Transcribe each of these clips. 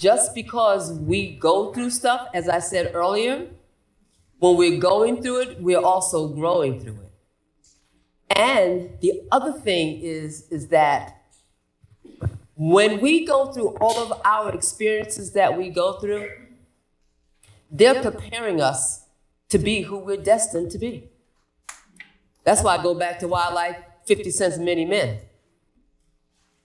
just because we go through stuff, as I said earlier, when we're going through it, we're also growing through it. And the other thing is that when we go through all of our experiences that we go through, they're preparing us to be who we're destined to be. That's why I go back to why I like 50 Cent's Many Men,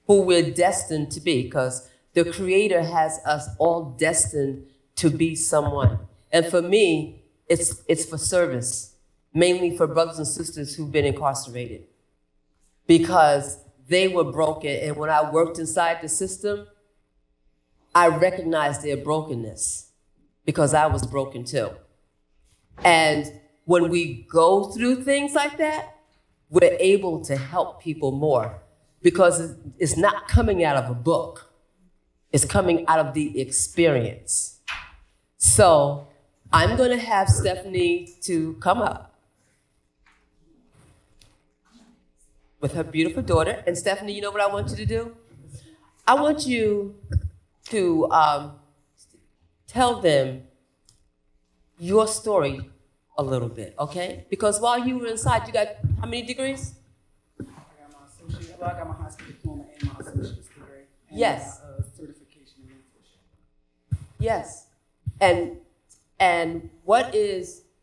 who we're destined to be, because the Creator has us all destined to be someone. And for me, it's for service, mainly for brothers and sisters who've been incarcerated, because they were broken. And when I worked inside the system, I recognized their brokenness because I was broken too. And when we go through things like that, we're able to help people more because it's not coming out of a book. It's coming out of the experience. So I'm going to have Stephanie to come up with her beautiful daughter. And Stephanie, you know what I want you to do? I want you to tell them your story a little bit, okay? Because while you were inside, you got how many degrees? I got my high school diploma and my associate's degree. And Yes. my, certification in mentorship. Yes. And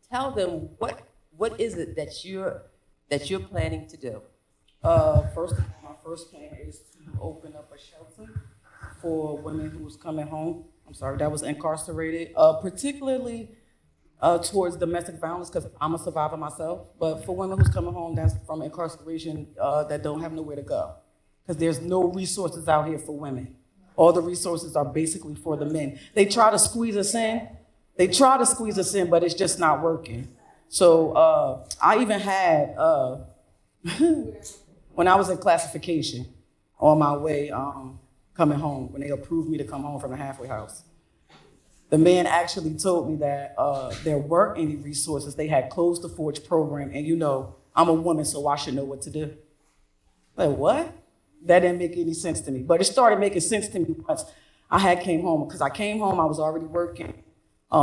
tell them what is it that you're planning to do? First, my first plan is to open up a shelter for women who's coming home. That was incarcerated, particularly towards domestic violence, because I'm a survivor myself. But for women who's coming home that's from incarceration that don't have nowhere to go, because there's no resources out here for women. All the resources are basically for the men. They try to squeeze us in. But it's just not working. So I even had, when I was in classification on my way coming home, when they approved me to come home from the halfway house, the man actually told me that there weren't any resources. They had closed the Forge program, and I'm a woman, so I should know what to do. Like, what? That didn't make any sense to me. But it started making sense to me once I came home, because I came home, I was already working.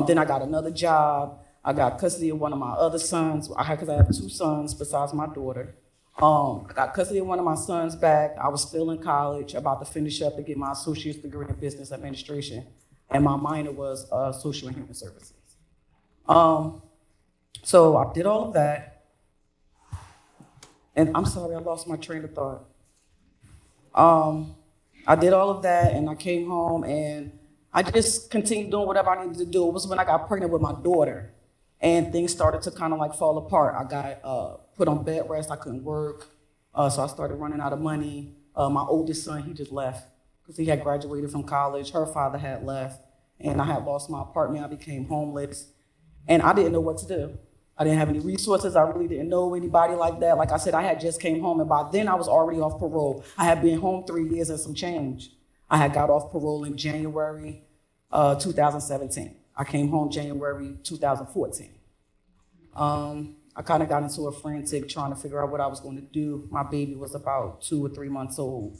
Then I got another job. I got custody of one of my other sons, because I have two sons besides my daughter. I got custody of one of my sons back. I was still in college, about to finish up to get my associate's degree in business administration. And my minor was social and human services. So I did all of that. And I'm sorry, I lost my train of thought. I did all of that, and I came home, and I just continued doing whatever I needed to do. It was when I got pregnant with my daughter, and things started to kind of like fall apart. I got put on bed rest. I couldn't work, so I started running out of money. My oldest son, he just left because he had graduated from college. Her father had left, and I had lost my apartment. I became homeless, and I didn't know what to do. I didn't have any resources. I really didn't know anybody like that. Like I said, I had just came home, and by then I was already off parole. I had been home 3 years and some change. I had got off parole in January 2017. I came home January 2014. I kind of got into a frantic trying to figure out what I was going to do. My baby was about 2 or 3 months old.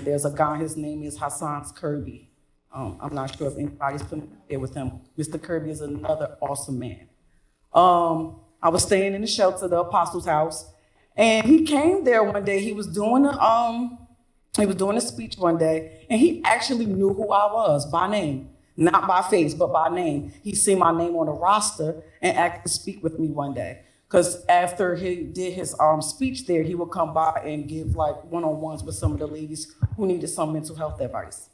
There's a guy, his name is Hassan Kirby. I'm not sure if anybody's familiar with him. Mr. Kirby is another awesome man. I was staying in the shelter, the Apostles' House, and he came there one day. He was doing a speech one day, and he actually knew who I was by name, not by face, but by name. He seen my name on the roster and asked to speak with me one day. Because after he did his speech there, he would come by and give like one-on-ones with some of the ladies who needed some mental health advice.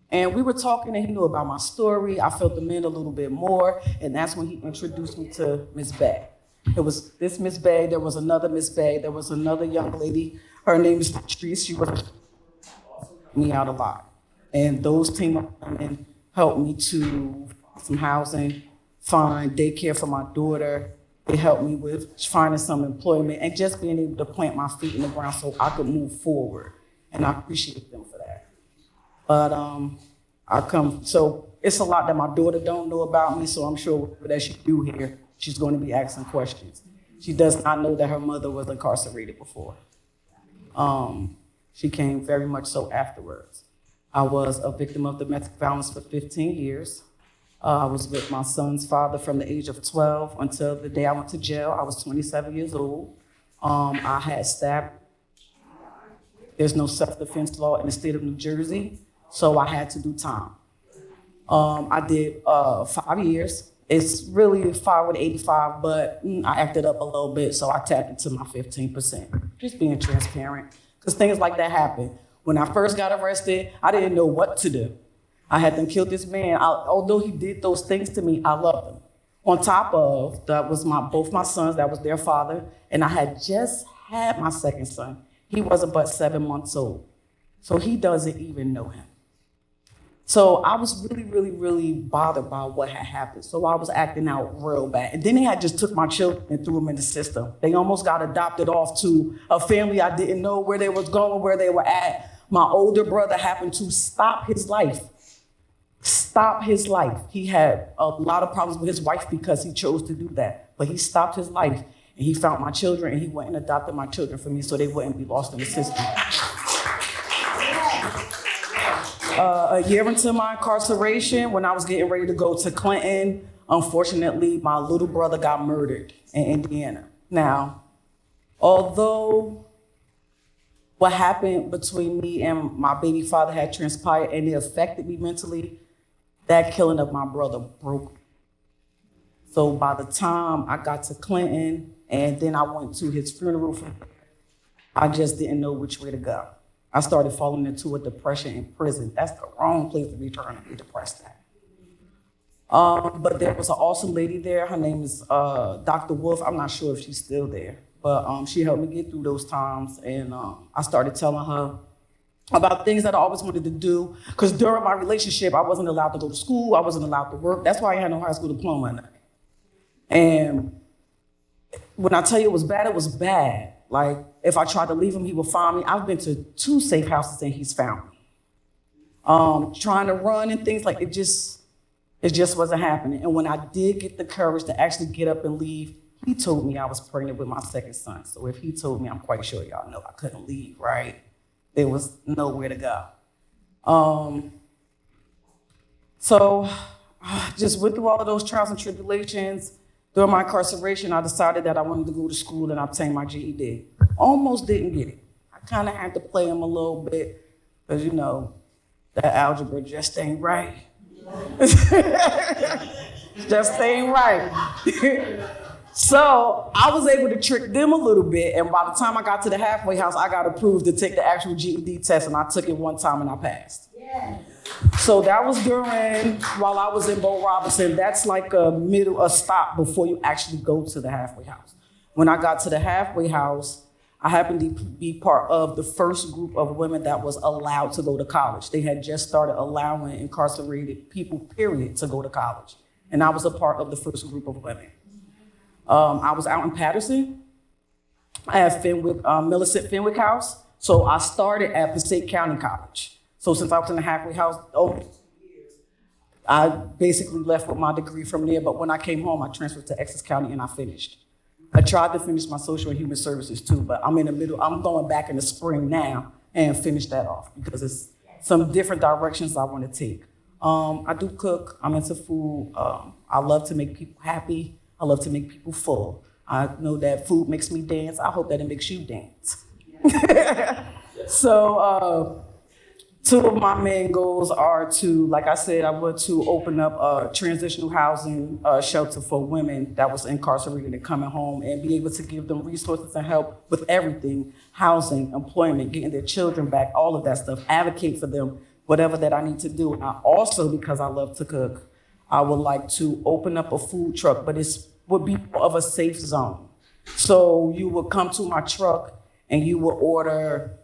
And we were talking, and he knew about my story. I felt the men a little bit more, and that's when he introduced me to Miss Bay. It was this Miss Bay, there was another Miss Bay, there was another young lady. Her name is Patrice. She was me out a lot. And those team of women helped me to find some housing, find daycare for my daughter. It helped me with finding some employment and just being able to plant my feet in the ground so I could move forward. And I appreciate them for that. But so it's a lot that my daughter don't know about me, so I'm sure that she do here, she's going to be asking questions. She does not know that her mother was incarcerated before. She came very much so afterwards. I was a victim of domestic violence for 15 years. I was with my son's father from the age of 12 until the day I went to jail. I was 27 years old. I had stabbed. There's no self-defense law in the state of New Jersey, so I had to do time. I did 5 years. It's really 5 with 85, but I acted up a little bit, so I tapped into my 15%. Just being transparent, because things like that happen. When I first got arrested, I didn't know what to do. I had them killed this man. Although he did those things to me, I loved him. On top of, that was both my sons, that was their father, and I had just had my second son. He wasn't but 7 months old, so he doesn't even know him. So I was really, really, really bothered by what had happened. So I was acting out real bad. And then they had just took my children and threw them in the system. They almost got adopted off to a family I didn't know where they was going, where they were at. My older brother happened to stop his life. Stop his life. He had a lot of problems with his wife because he chose to do that. But he stopped his life, and he found my children, and he went and adopted my children for me so they wouldn't be lost in the system. A year into my incarceration, when I was getting ready to go to Clinton, unfortunately, my little brother got murdered in Indiana. Now, although what happened between me and my baby father had transpired and it affected me mentally, that killing of my brother broke me. So by the time I got to Clinton and then I went to his funeral, I just didn't know which way to go. I started falling into a depression in prison. That's the wrong place to be trying to be depressed at. But there was an awesome lady there. Her name is Dr. Wolf. I'm not sure if she's still there, but she helped me get through those times. And I started telling her about things that I always wanted to do. Because during my relationship, I wasn't allowed to go to school. I wasn't allowed to work. That's why I had no high school diploma. And when I tell you it was bad. Like, if I tried to leave him, he would find me. I've been to 2 safe houses and he's found me. Trying to run and things like it just wasn't happening. And when I did get the courage to actually get up and leave, he told me I was pregnant with my second son. So if he told me, I'm quite sure y'all know I couldn't leave, right? There was nowhere to go. So I just went through all of those trials and tribulations. During my incarceration, I decided that I wanted to go to school and obtain my GED. Almost didn't get it. I kind of had to play him a little bit because, you know, that algebra just ain't right. Just ain't right. So I was able to trick them a little bit, and by the time I got to the halfway house, I got approved to take the actual GED test, and I took it one time and I passed. Yeah. So that was while I was in Bo Robinson. That's like a stop before you actually go to the halfway house. When I got to the halfway house, I happened to be part of the first group of women that was allowed to go to college. They had just started allowing incarcerated people, period, to go to college. And I was a part of the first group of women. I was out in Patterson. I have Millicent Fenwick House. So I started at Passaic County College. So since I was in the halfway house almost 2 years, I basically left with my degree from there. But when I came home, I transferred to Essex County and I finished. I tried to finish my social and human services too, but I'm in the middle. I'm going back in the spring now and finish that off because it's some different directions I want to take. I do cook. I'm into food. I love to make people happy. I love to make people full. I know that food makes me dance. I hope that it makes you dance. So 2 of my main goals are to, like I said, I want to open up a transitional housing shelter for women that was incarcerated and coming home and be able to give them resources and help with everything, housing, employment, getting their children back, all of that stuff, advocate for them, whatever that I need to do. And I also, because I love to cook, I would like to open up a food truck, but it would be more of a safe zone. So you would come to my truck and you would order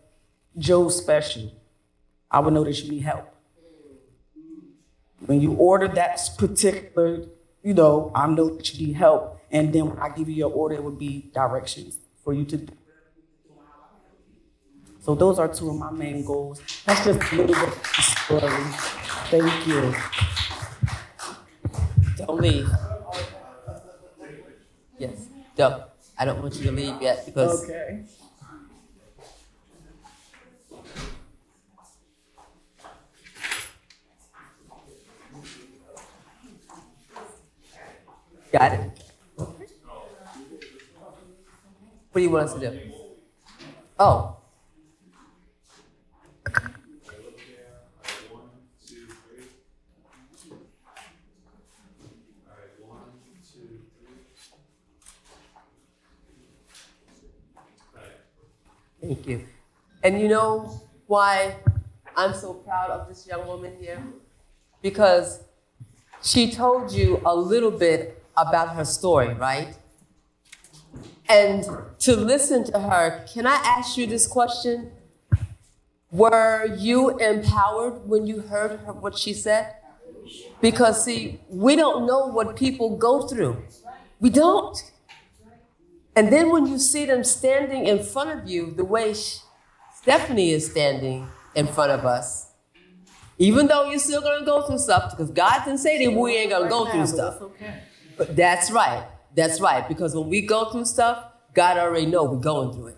Joe's Special. I would know that you need help. When you order that particular, I know that you need help. And then when I give you your order, it would be directions for you to do. So those are 2 of my main goals. That's just a little bit of the story. Thank you. Don't leave. Yes, don't. I don't want you to leave yet because. Okay. Got it? What do you want us to do? Oh. Thank you. And you know why I'm so proud of this young woman here? Because she told you a little bit about her story, right? And to listen to her, can I ask you this question? Were you empowered when you heard her, what she said? Because see, we don't know what people go through. We don't. And then when you see them standing in front of you, the way Stephanie is standing in front of us, even though you're still gonna go through stuff, because God didn't say that we ain't gonna go through stuff. But that's right. That's right. Because when we go through stuff, God already knows we're going through it.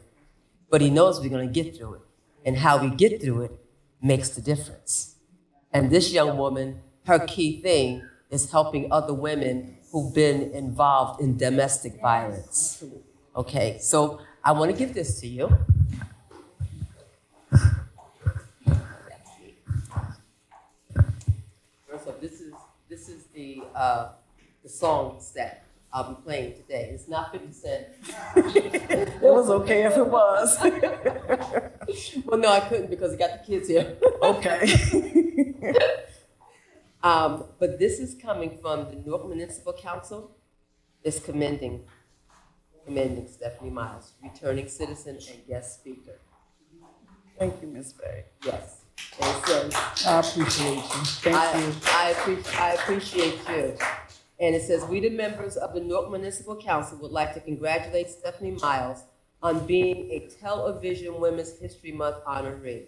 But He knows we're gonna get through it. And how we get through it makes the difference. And this young woman, her key thing is helping other women who've been involved in domestic violence. Okay, so I want to give this to you. First off, this is the songs that I'll be playing today. It's not 50 Cent. It was okay if it was. Well, no, I couldn't because I got the kids here. Okay. But this is coming from the Newark Municipal Council. It's commending Stephanie Miles, returning citizen and guest speaker. Thank you, Ms. Bay. Yes. And it says, I appreciate you. Thank you. I appreciate you. And it says, we the members of the Newark Municipal Council would like to congratulate Stephanie Miles on being a Television Women's History Month honoree.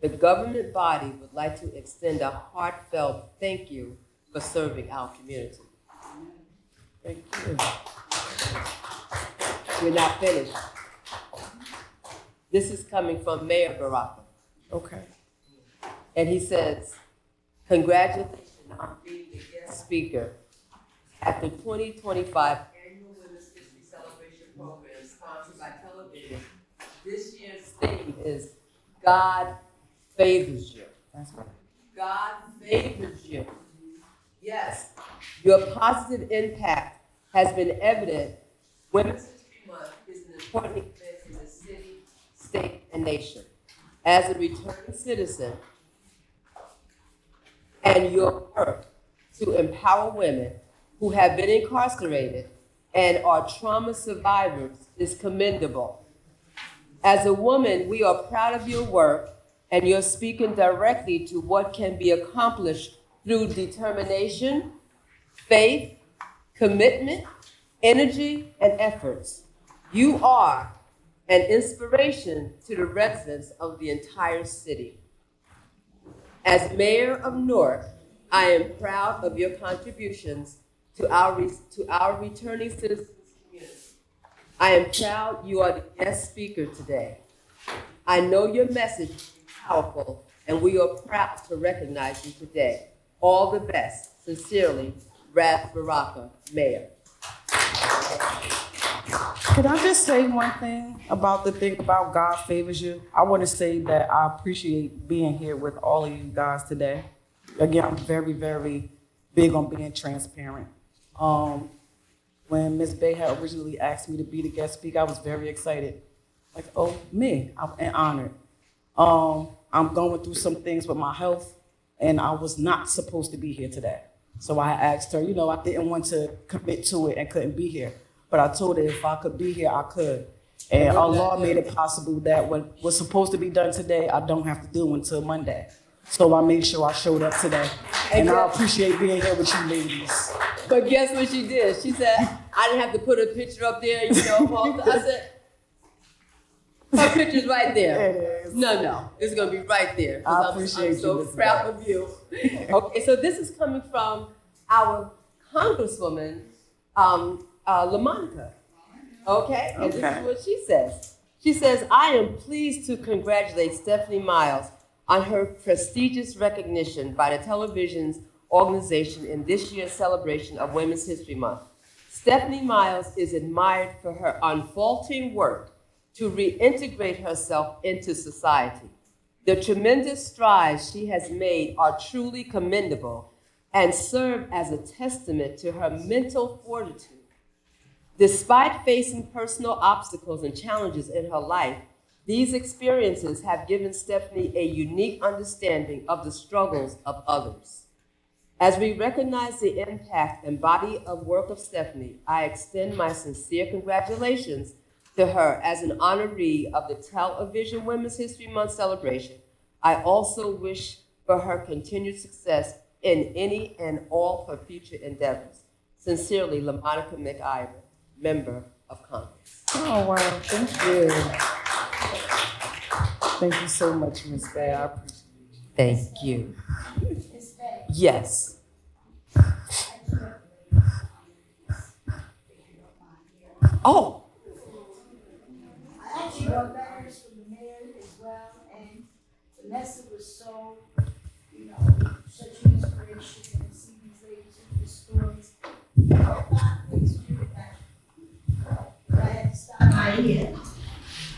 The government body would like to extend a heartfelt thank you for serving our community. Thank you. We're not finished. This is coming from Mayor Baraka. Okay. And he says, congratulations on being the guest speaker at the 2025 Annual Women's History Celebration Program sponsored by television. This year's theme is God favors you. That's right. God favors you. Yes, your positive impact has been evident. Women's History Month is an important event in the city, state, and nation. As a returning citizen, and your work to empower women who have been incarcerated and are trauma survivors is commendable. As a woman, we are proud of your work, and you're speaking directly to what can be accomplished through determination, faith, commitment, energy, and efforts. You are an inspiration to the residents of the entire city. As mayor of Newark, I am proud of your contributions to our returning citizens community. I am proud you are the guest speaker today. I know your message is powerful, and we are proud to recognize you today. All the best. Sincerely, Ras Baraka, Mayor. Can I just say one thing about the thing about God favors you? I want to say that I appreciate being here with all of you guys today. Again, I'm very, very big on being transparent. When Ms. Bay had originally asked me to be the guest speaker, I was very excited. Like, oh, me, I'm honored. I'm going through some things with my health, and I was not supposed to be here today. So I asked her, I didn't want to commit to it and couldn't be here. But I told her if I could be here, I could. And Allah made it possible that what was supposed to be done today, I don't have to do until Monday. So I made sure I showed up today. And I appreciate being here with you ladies. But guess what she did? She said, I didn't have to put a picture up there, I said, her picture's right there. It is. No, it's gonna be right there. I appreciate I'm so you, Ms. proud of you. Okay, so this is coming from our Congresswoman, LaMonica. Okay? And this is what she says. She says, I am pleased to congratulate Stephanie Miles on her prestigious recognition by the television's organization in this year's celebration of Women's History Month. Stephanie Miles is admired for her unfaltering work to reintegrate herself into society. The tremendous strides she has made are truly commendable and serve as a testament to her mental fortitude. Despite facing personal obstacles and challenges in her life, these experiences have given Stephanie a unique understanding of the struggles of others. As we recognize the impact and body of work of Stephanie, I extend my sincere congratulations to her as an honoree of the Television Women's History Month celebration. I also wish for her continued success in any and all her future endeavors. Sincerely, LaMonica McIver, Member of Congress. Oh, wow, thank you. Thank you so much, Ms. Bay. I appreciate it. Thank you. Yes. Oh. I actually wrote letters from the mayor as well, and Vanessa was so, such an inspiration and see these ladies with the stories. I had to stop right here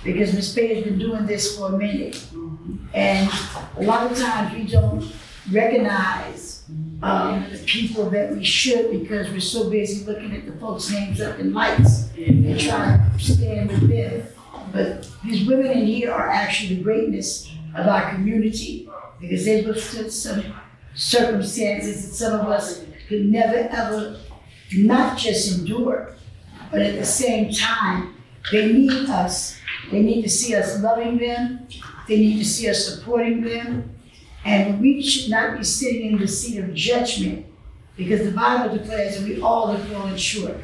because Ms. Bay has been doing this for a minute. And a lot of times we don't recognize the people that we should because we're so busy looking at the folks' names up in lights and trying to stand with them. But these women in here are actually the greatness of our community because they've withstood some circumstances that some of us could never ever not just endure, but at the same time, they need us. They need to see us loving them. They need to see us supporting them. And we should not be sitting in the seat of judgment because the Bible declares that we all have fallen short.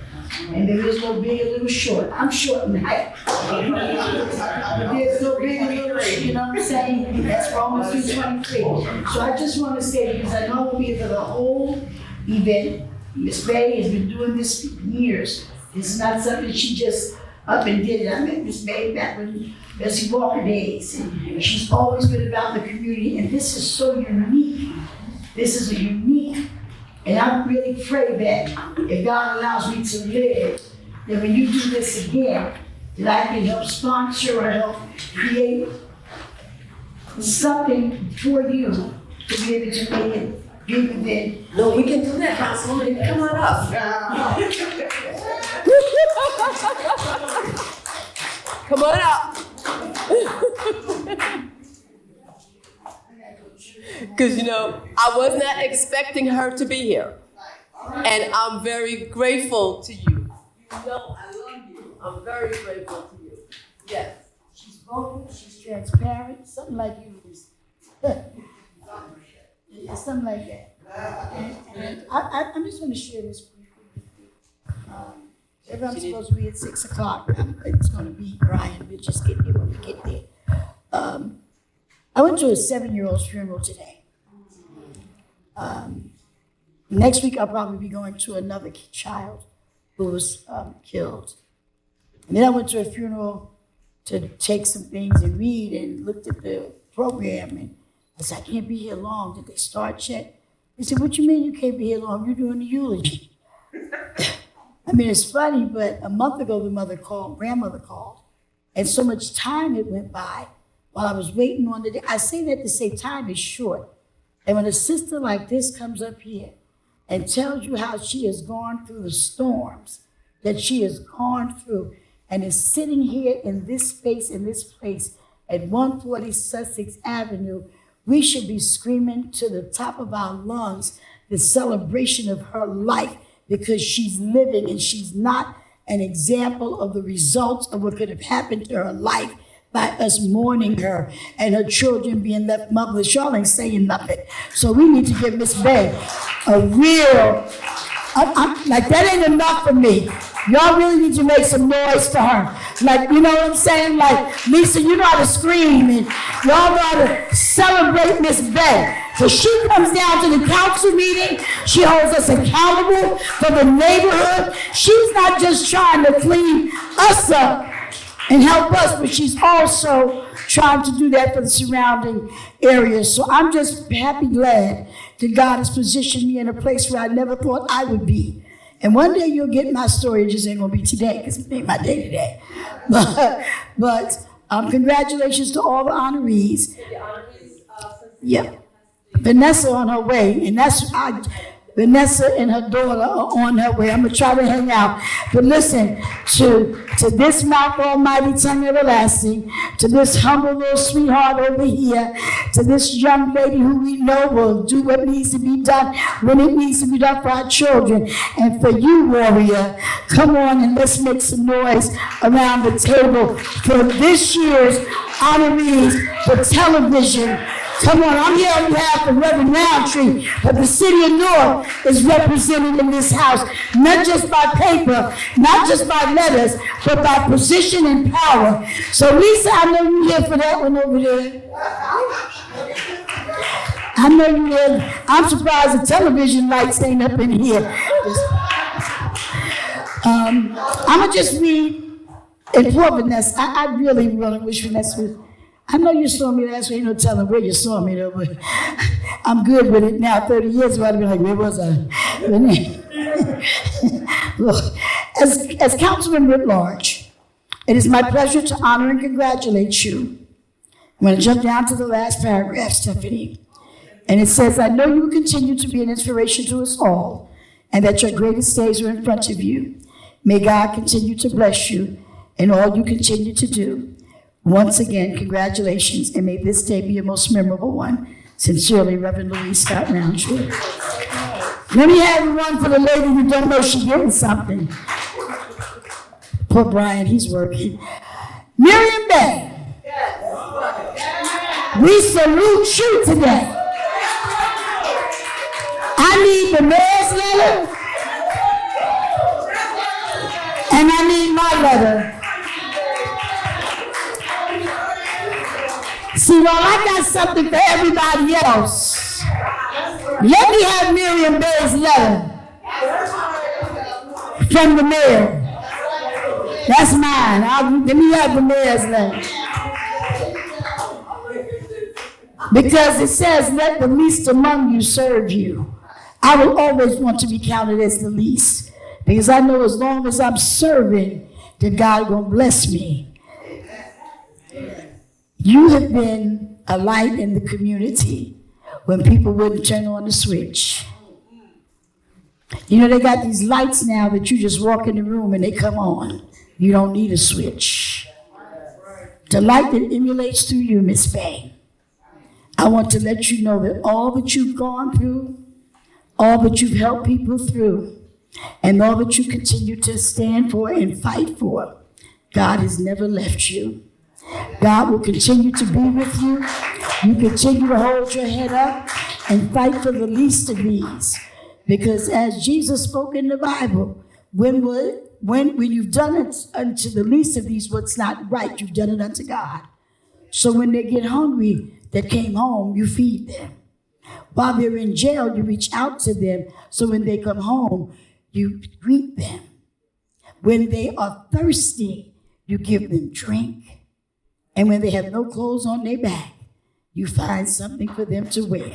And there is no big or little short. I'm short in height. But there's no big or little short, you know what I'm saying? That's Romans 3:23. So I just want to say, because I know we'll be here for the whole event, Ms. Bay has been doing this for years. It's not something she just up and did it. I met Ms. Bay back when Bessie Walker days, and she's always been about the community, and this is so unique. This is a unique, and I really pray that if God allows me to live, that when you do this again, that I can help sponsor or help create something for you to be able to make it bigger than. No, we can do that, Councilwoman. Come on up. Come on up. Because, I was not expecting her to be here. And I'm very grateful to you. You know I love you. I'm very grateful to you. Yes. She's vocal, she's transparent, something like you is. Something like that. And I'm just going to share this briefly with you. I'm supposed to be at 6 o'clock. It's going to be Brian. We'll just get there when we get there. I went to a 7-year-old's funeral today. Next week, I'll probably be going to another child who was killed. And then I went to a funeral to take some things and read and looked at the program. And I said, I can't be here long. Did they start yet? They said, what you mean you can't be here long? You're doing the eulogy. I mean, it's funny, but a month ago, grandmother called, and so much time it went by while I was waiting on the day. I say that to say time is short. And when a sister like this comes up here and tells you how she has gone through the storms that she has gone through and is sitting here in this space, in this place at 140 Sussex Avenue, we should be screaming to the top of our lungs the celebration of her life, because she's living and she's not an example of the results of what could have happened to her life by us mourning her and her children being left motherless. Y'all ain't saying nothing. So we need to give Miss Bay a real, like that ain't enough for me. Y'all really need to make some noise for her. Like, you know what I'm saying? Like, Lisa, you know how to scream, and y'all know how to celebrate Miss Bay. So she comes down to the council meeting. She holds us accountable for the neighborhood. She's not just trying to clean us up and help us, but she's also trying to do that for the surrounding areas. So I'm just glad that God has positioned me in a place where I never thought I would be. And one day you'll get my story. It just ain't gonna be today, because it ain't my day today. But congratulations to all the honorees. Yeah. Vanessa on her way, and Vanessa and her daughter are on her way. I'm gonna try to hang out. But listen, to this mouth almighty, tongue everlasting, to this humble little sweetheart over here, to this young lady who we know will do what needs to be done when it needs to be done for our children. And for you, warrior, come on and let's make some noise around the table for this year's honorees for television. Come on, I'm here on behalf of Reverend Roundtree, but the city of Newark is represented in this house, not just by paper, not just by letters, but by position and power. So Lisa, I know you're here for that one over there. I know you're here. I'm surprised the television lights ain't up in here. I'm gonna just read, and poor Vanessa, I really wish Vanessa was. I know you saw me last week, ain't no telling where you saw me though, but I'm good with it now. 30 years ago, I'd be like, where was I? Look, as councilman at large, it is my pleasure to honor and congratulate you. I'm going to jump down to the last paragraph, Stephanie. And it says, I know you will continue to be an inspiration to us all, and that your greatest days are in front of you. May God continue to bless you in all you continue to do. Once again, congratulations, and may this day be a most memorable one. Sincerely, Reverend Louise Scott Roundtree. Let me have one for the lady who don't know she's getting something. Poor Brian, he's working. Miriam Bay, we salute you today. I need the mayor's letter, and I need my letter. See, while I got something for everybody else, let me have Miriam Bay's letter from the mayor. That's mine. Let me have the mayor's letter. Because it says, let the least among you serve you. I will always want to be counted as the least, because I know as long as I'm serving, that God will bless me. You have been a light in the community when people wouldn't turn on the switch. You know, they got these lights now that you just walk in the room and they come on. You don't need a switch. The light that emulates through you, Miss Bay. I want to let you know that all that you've gone through, all that you've helped people through, and all that you continue to stand for and fight for, God has never left you. God will continue to be with you. You continue to hold your head up and fight for the least of these. Because as Jesus spoke in the Bible, when you've done it unto the least of these what's not right, you've done it unto God. So when they get hungry that came home, you feed them. While they're in jail, you reach out to them. So when they come home, you greet them. When they are thirsty, you give them drink. And when they have no clothes on their back, you find something for them to wear.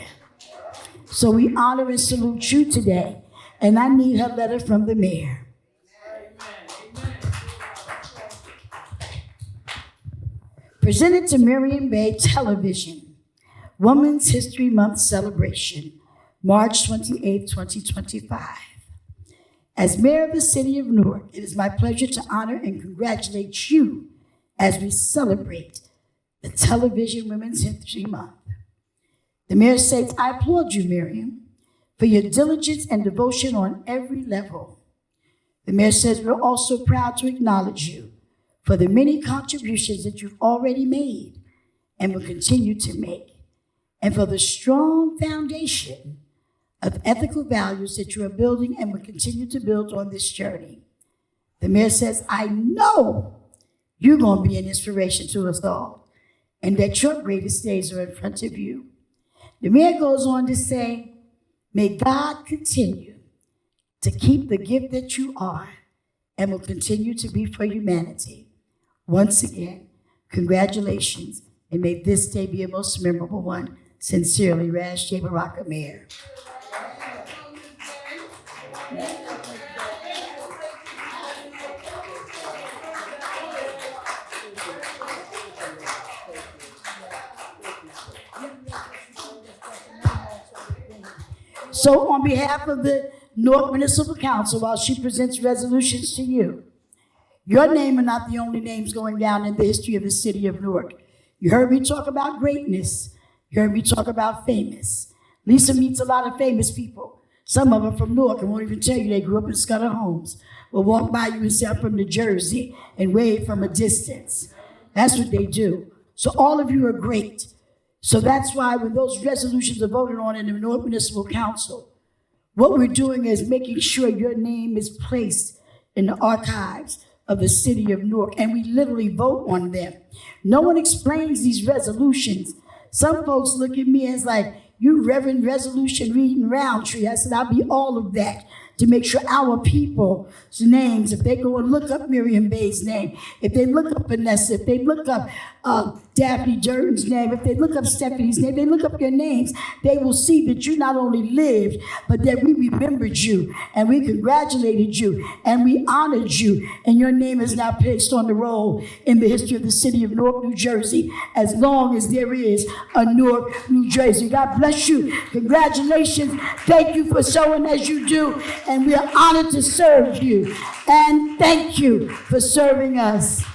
So we honor and salute you today. And I need her letter from the mayor. Presented to Miriam Bay Television, Women's History Month celebration, March 28, 2025. As mayor of the city of Newark, it is my pleasure to honor and congratulate you as we celebrate the Television Women's History Month. The mayor states, I applaud you, Miriam, for your diligence and devotion on every level. The mayor says, we're also proud to acknowledge you for the many contributions that you've already made and will continue to make, and for the strong foundation of ethical values that you are building and will continue to build on this journey. The mayor says, I know you're going to be an inspiration to us all, and that your greatest days are in front of you. The mayor goes on to say, may God continue to keep the gift that you are and will continue to be for humanity. Once again, congratulations, and may this day be a most memorable one. Sincerely, Raz J. Baraka, Mayor. So on behalf of the Newark Municipal Council, while she presents resolutions to you, your name are not the only names going down in the history of the city of Newark. You heard me talk about greatness. You heard me talk about famous. Lisa meets a lot of famous people. Some of them from Newark and won't even tell you they grew up in Scudder Homes. Will walk by you and say, I'm from New Jersey, and wave from a distance. That's what they do. So all of you are great. So that's why when those resolutions are voted on in the Newark Municipal Council, what we're doing is making sure your name is placed in the archives of the city of Newark, and we literally vote on them. No one explains these resolutions. Some folks look at me and it's like, you Reverend Resolution Reading Roundtree. I said, I'll be all of that to make sure our people's names, if they go and look up Miriam Bay's name, if they look up Vanessa, if they look up Daphne Durden's name, if they look up Stephanie's name, they look up your names, they will see that you not only lived, but that we remembered you, and we congratulated you, and we honored you, and your name is now placed on the roll in the history of the city of Newark, New Jersey, as long as there is a Newark, New Jersey. God bless you. Congratulations. Thank you for showing as you do, and we are honored to serve you. And thank you for serving us.